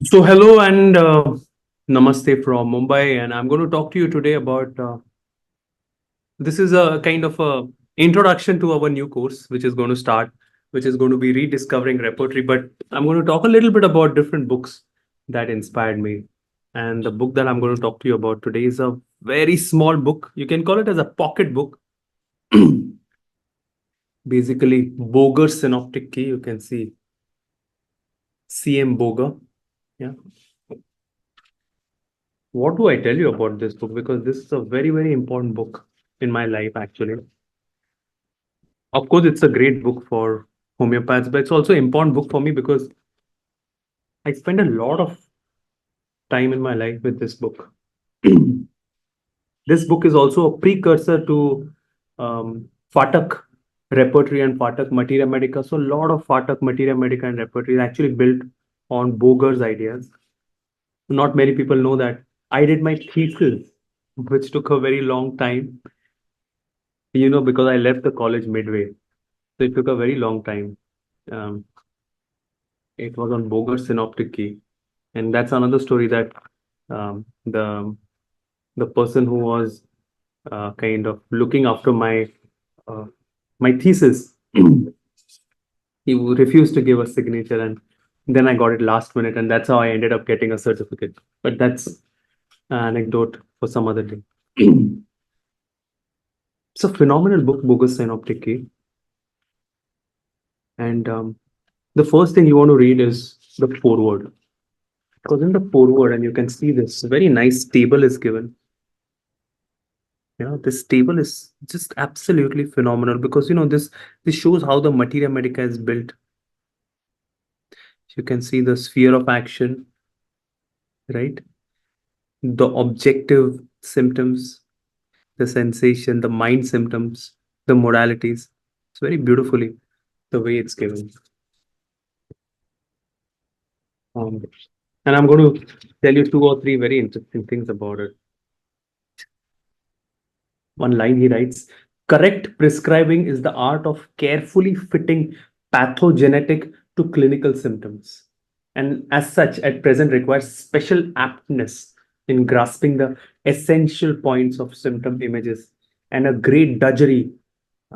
So, hello and namaste from Mumbai, and I'm going to talk to you today about this is a kind of a introduction to our new course, which is going to start, which is going to be rediscovering repertory. But I'm going to talk a little bit about different books that inspired me. And the book that I'm going to talk to you about today is a very small book. You can call it as a pocket book. Basically, Boger Synoptic Key. You can see CM Boger. Yeah. What do I tell you about this book? Because this is a very, very important book in my life, actually. Of course, it's a great book for homeopaths, but it's also an important book for me because I spend a lot of time in my life with this book. This book is also a precursor to Fatak repertory and Fatak materia medica. So, a lot of Fatak materia medica and repertory is actually built on Boger's ideas. Not many people know that I did my thesis, which took a very long time, because I left the college midway. So it took a very long time. Um, it was on Boger Synoptic Key. And that's another story that um, the the person who was kind of looking after uh, my thesis, he refused to give a signature, and then I got it last minute, and that's how I ended up getting a certificate. But that's an anecdote for some other day. It's a phenomenal book, Bogus Synoptic Key, and the first thing you want to read is the foreword. Because in the foreword, and you can see this very nice table is given. This table is just absolutely phenomenal because this shows how the materia medica is built. You can see the sphere of action, right? The objective symptoms, the sensation, the mind symptoms, the modalities. It's very beautifully the way it's given. Um, and I'm going to tell you two or three very interesting things about it. One line he writes, correct prescribing is the art of carefully fitting pathogenetic to clinical symptoms. And as such, at present requires special aptness in grasping the essential points of symptom images and a great drudgery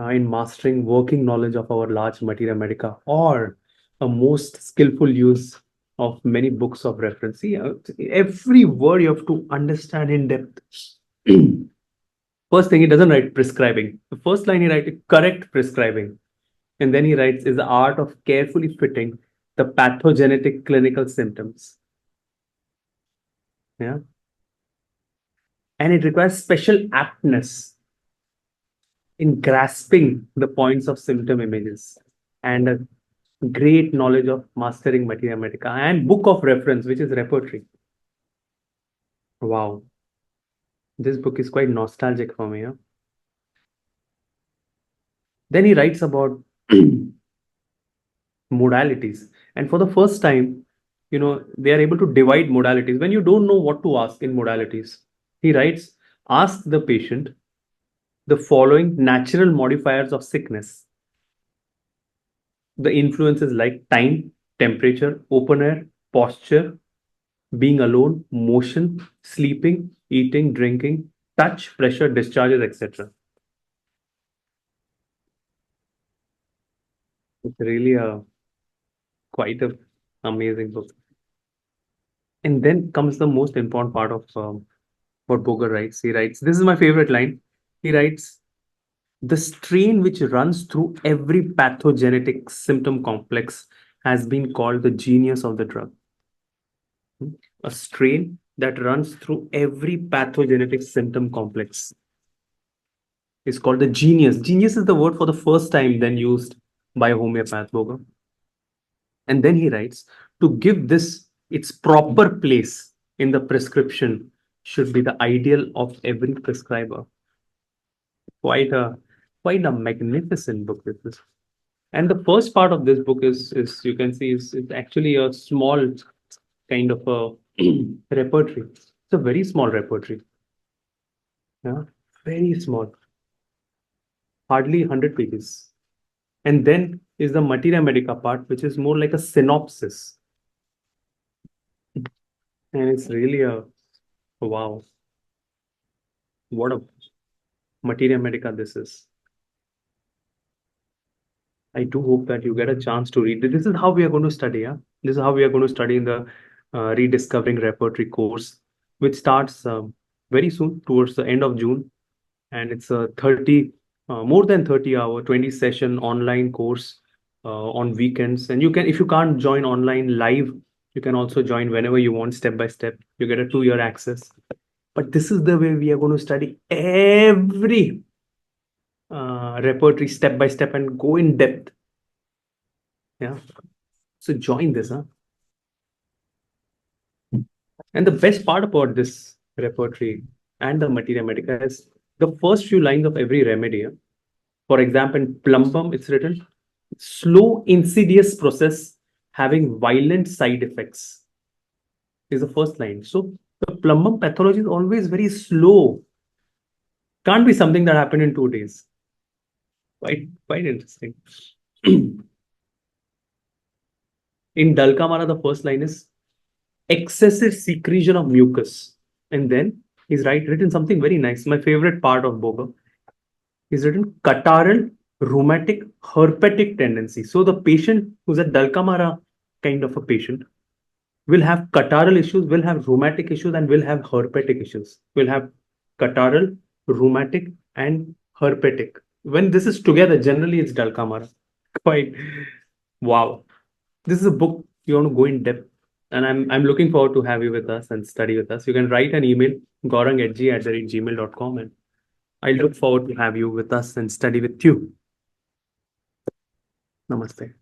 in mastering working knowledge of our large materia medica or a most skillful use of many books of reference. See, every word you have to understand in depth. First thing, he doesn't write prescribing. The first line he writes correct prescribing. And then he writes is the art of carefully fitting the pathogenetic clinical symptoms. Yeah. And it requires special aptness in grasping the points of symptom images and a great knowledge of mastering materia medica and book of reference, which is repertory. Wow. This book is quite nostalgic for me. Yeah? Then he writes about modalities. And for the first time, they are able to divide modalities when you don't know what to ask in modalities. He writes, ask the patient the following natural modifiers of sickness. The influences like time, temperature, open air, posture, being alone, motion, sleeping, eating, drinking, touch, pressure, discharges, etc. It's really a quite a amazing book. And then comes the most important part of what Boger writes. He writes, this is my favorite line. He writes, the strain which runs through every pathogenetic symptom complex has been called the genius of the drug. A strain that runs through every pathogenetic symptom complex is called the genius. Genius is the word for the first time then used by a homeopath, Boger. And then he writes, to give this its proper place in the prescription should be the ideal of every prescriber. Quite a quite a magnificent book this is. And the first part of this book is you can see is actually a small kind of a repertory. It's a very small repertory. Yeah, very small, hardly 100 pages. And then is the materia medica part, which is more like a synopsis. And it's really a wow, what a materia medica this is. I do hope that you get a chance to read it. This is how we are going to study. Yeah? This is how we are going to study in the Rediscovering Repertory course, which starts very soon towards the end of June. And it's a 30, more than 30 hour, 20 session online course on weekends. And you can, if you can't join online live, you can also join whenever you want, step by step. You get a 2 year access. But this is the way we are going to study every repertory step by step and go in depth. Yeah. So join this, huh? And the best part about this repertory and the materia medica is the first few lines of every remedy. Huh? For example, in plumbum, it's written slow, insidious process having violent side effects is the first line. So the plumbum pathology is always very slow. Can't be something that happened in 2 days. Quite interesting. In Dalkamara, the first line is excessive secretion of mucus. And then he's written something very nice. My favorite part of Boga. He's written catarrhal rheumatic herpetic tendency. So the patient who's a Dalkamara kind of a patient will have catarrhal issues, will have rheumatic issues, and will have herpetic issues. Will have catarrhal, rheumatic, and herpetic. When this is together, generally it's Dalkamara. Quite wow. This is a book you want to go in depth. And I'm looking forward to have you with us and study with us. You can write an email, gaurang@gmail.com, and I look forward to have you with us and study with you. Namaste.